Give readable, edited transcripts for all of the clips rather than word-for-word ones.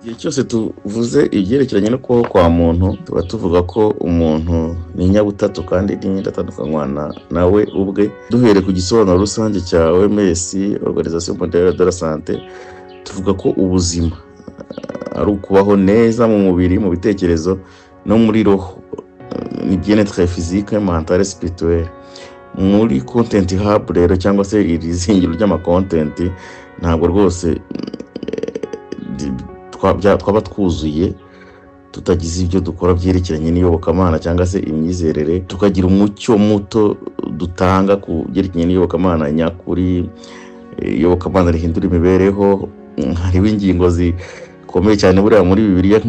Igihe cyose tuvuze ibyerekeranye no kubaho kwa muntu tuba tuvuga ko umuntu ni inyabutatu kandi n'idatandukanywa nawe ubwe. Duhereye ku gisobanuro rusange cya OMS, Organisation Mondiale de la Santé, tuvuga ko ubuzima ari ukubaho neza mu mubiri, mu bitekerezo no muri roho, ni bien-être physique, mental, spirituel. Muri content hub rero cyangwa se iri zingiro ry'amacontent ntabwo rwose twaba twuzuye tutagize ibyo dukora byerekeranye n'iyobokamana cyangwa se imyizerere, tukagira umucyo muto dutanga ku byerekeranye n'iyobokamana nyakuri. Iyobokamana rihindura imibereho. Hariho ingingo zikomeye cyane buriya muri Bibiliya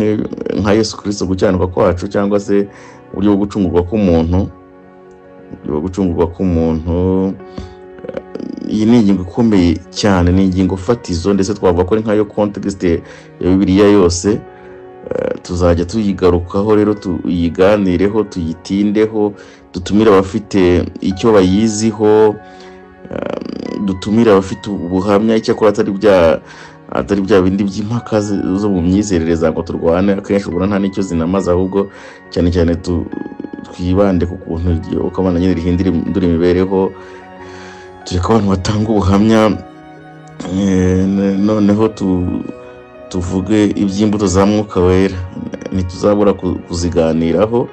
nka Yesu Kristo gucyanuka kwacu cyangwa se uburyo bwo gucungurwa k'umuntu. Iyi ni ingingo ikomeye cyane, ni ingingo fatizo, ndetse twavuga ko ari nkayo context ya Bibiliya yose. Tuzajya tuyigarukaho rero, tuyiganireho, tuyitindeho, dutumire abafite icyo bayiziho, dutumire abafite ubuhamya. Icyakora atari bya bindi by'impaka zo mu myizerere za ngo turwane, akenshi ubona nta n'icyo zinamaze, ahubwo cyane cyane twibande ku kuntu iyobokamana nyine rihindura imibereho. Tureka abantu batanga ubuhamya, noneho tuvuge iby'imbuto za Mwuka Wera. Ntituzabura kuziganiraho.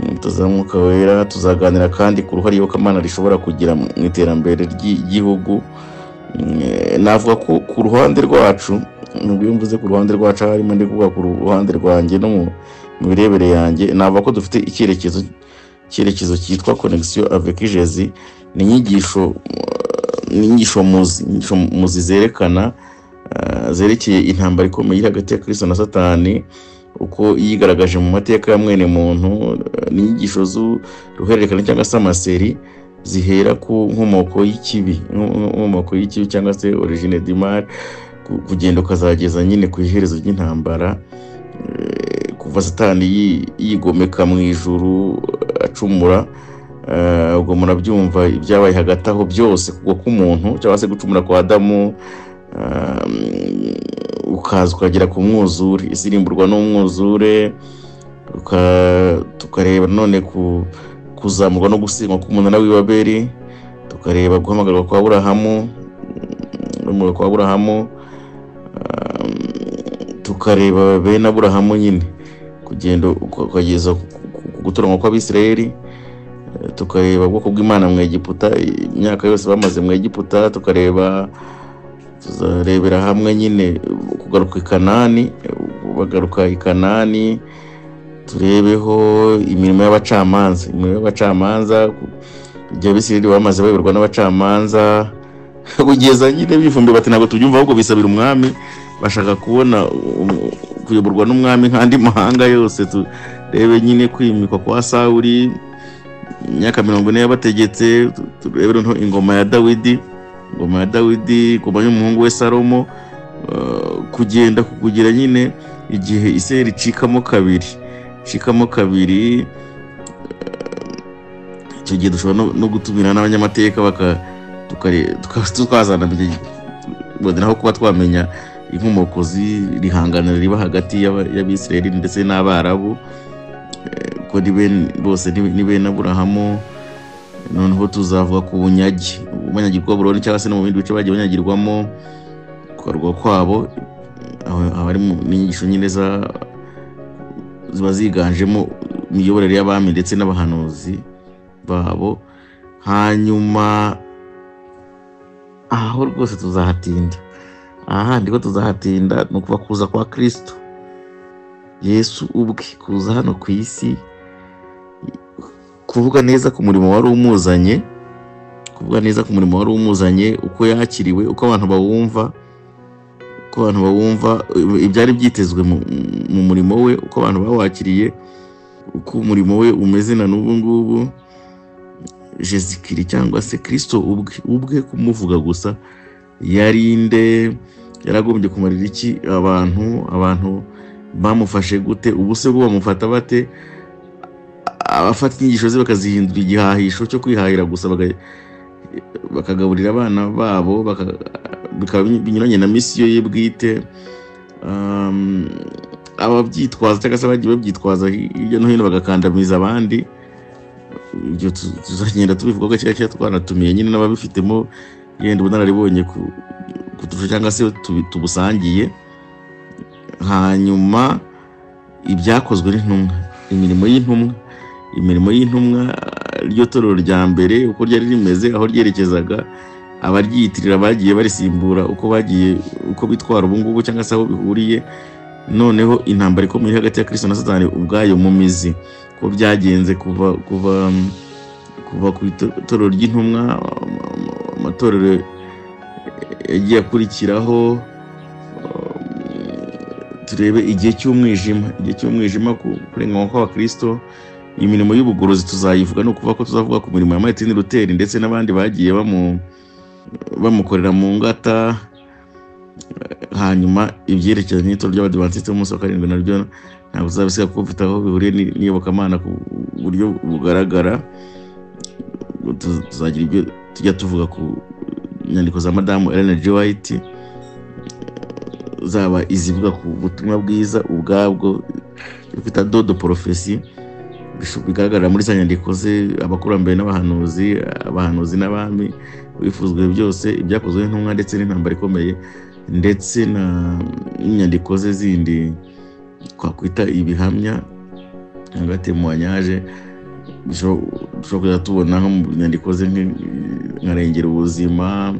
Imbuto za Mwuka Wera tuzaganira kandi ku ruhare iyobokamana rishobora kugira mu iterambere ry'igihugu. Navuga ko ku ruhande rwacu, nubwo iyo mvuze ku ruhande rwacu harimo ndi kuvuga ku ruhande rwanjye no mu birebere yanjye, navuga ko dufite icyerekezo cyitwa connexion avec Jésus. Ni inyigisho muzi zerekeye intambara ikomeye iri hagati ya Kristo na Satani, uko yigaragaje mu mateka ya mwene muntu. Ni inyigisho z'uruhererekane cyangwa se amaseri zihera ku nkomoko y'ikibi cyangwa se origine du mal, kugenda ukazageza nyine ku iherezo ry'intambara, kuva Satani yigomeka mu ijuru acumura. Ubwo murabyumva ibyabaye hagati aho byose, kugwa k'umuntu cyangwa se gucumura kwa Adamu, ukaza ukagera ku mwuzure, isi irimburwa n'umwuzure. Tukareba none kuzamurwa no gusenywa k'umunara w'i Babeli. Tukareba guhamagarwa kwa Aburahamu, tukareba bene Aburahamu nyine kugenda ukageza ku gutoranywa kw'Abisirayeli. Tukareba ubwoko bw'Imana mu Egiputa, imyaka yose bamaze mu Egiputa. Tuzarebera hamwe nyine kugaruka i Kanani. Turebeho imirimo y'abacamanza, igihe Abisirayeli bamaze bayoborwa n'abacamanza, kugeza nyine bifumbi bati ntabwo tubyumva, ahubwo bisabira umwami. Bashaka kubona kuyoborwa n'umwami nk'andi mahanga yose. Turebe nyine kwimikwa kwa Sawuli, imyaka 40 yabategetse. Turebe ingoma ya Dawidi, ingoma y'umuhungu we Salomo, kugira nyine igihe Isirayeli icikamo kabiri. Icyo gihe dushobora no gutumira n'abanyamateka tukazana aho kuba twamenya inkomoko z'irihanganiro riba hagati y'Abisirayeli ndetse n'Abarabu, ko bose ni bene Aburahamu. Noneho tuzavuga ku bunyagirwa Babuloni cyangwa se no mu bindi bice bagiye banyagirwamo, kugarurwa kwabo. Aho harimo n'inyigisho nyine ziba ziganjemo imiyoborere y'abami ndetse n'abahanuzi babo. Hanyuma aho rwose tuzahatinda. Ahandi ko tuzahatinda ni ukuva kuza kwa Kristo Yesu ubwe, kuza hano ku isi, kuvuga neza ku murimo wari umuzanye, uko yakiriwe, uko abantu bawumva, ibyari byitezwe mu murimo we, uko abantu bawakiriye, uko umurimo we umeze na n'ubu ngubu. Jésus Christ cyangwa se Kristo ubwe kumuvuga gusa yarinde, yaragombye kumarira iki abantu bamufashe gute, ubuse bwo bamufata bate? Abafata inyigisho ze bakazihindura igihahisho cyo kwihahira gusa, bakagaburira abana babo, bikaba binyuranye na misiyo ye bwite. ababyitwaza cyangwa se bagiye babyitwaza hirya no hino bagakandamiza abandi, ibyo tuzagenda tubivuga ko cyangwa twanatumiye nyine n'ababifitemo yenda ubunararibonye kuturusha cyangwa se tubusangiye. Hanyuma ibyakozwe n'intumwa, imirimo y'intumwa ryo torero rya mbere uko ryari rimeze, aho ryerekezaga, abaryiyitirira bagiye barisimbura uko bitwara ubu ngubu cyangwa se aho bihuriye. Noneho intambara ikomeye hagati ya Kristo na Satani ubwayo mu mizi, ko byagenze kuva ku itorero ry'intumwa, amatorero yagiye akurikiraho. Turebe igihe cy'umwijima kurenganywa kw'abakristo. Imirimo y'ubugorozi tuzayivuga, no kuvuga ko tuzavuga ku mirimo ya Martin Luther ndetse n'abandi bagiye bamukorera mu ngata. Hanyuma ibyerekeranye n'itorero ry'Abadiventiste b'umunsi wa karindwi naryo ntabwo tuzabisiga kuko bifite aho bihuriye n'iyobokamana ku buryo bugaragara. Tuzagira ibyo tujya tuvuga ku nyandiko za Madamu Ellen G. White, zaba izivuga ku butumwa bwiza ubwabwo bita dodo prophecy, bigaragarira muri za nyandiko ze, abakurambere n'abahanuzi n'abami, bifuzwe byose, ibyakozwe n'intumwa ndetse n'intambara ikomeye, ndetse n'inyandiko ze zindi twakwita ibihamya hagati mu wanyaje. Dushobora kujya tubona nko mu nyandiko ze nka rengera ubuzima,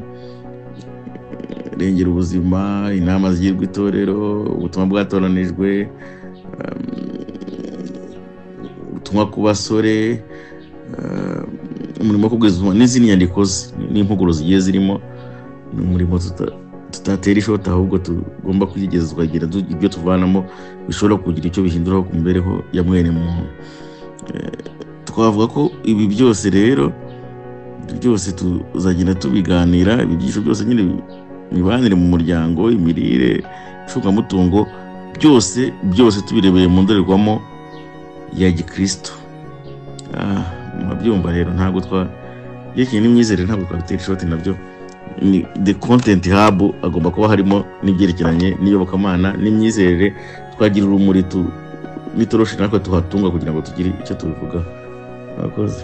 inama zigirwa itorero, ubutumwa bwatoranijwe, ubutumwa ku basore, umurimo wo kubwiriza n'izindi nyandiko n'impuguro zigiye zirimo. Ni umurimo tutatera ishoti, ahubwo tugomba kuyigeza tukagira ibyo tuvanamo bishobora kugira icyo bihinduraho ku mibereho ya mwene muntu. Twavuga ko ibi byose rero tuzagenda tubiganira, ibyigisho byose nyine, imibanire mu muryango, imirire, icungamutungo, byose tubirebeye mu ndorerwamo ya gikristo. Mwabyumva rero, ntabwo yerekeye n'imyizerere ntabwo twabitera ishoti nabyo. Ni the content hub, agomba kuba harimo n'ibyerekeranye n'iyobokamana n'imyizerere, twagira urumuri n'itoroshi natwe tuhatunga kugira ngo tugire icyo tubivugaho. Murakoze.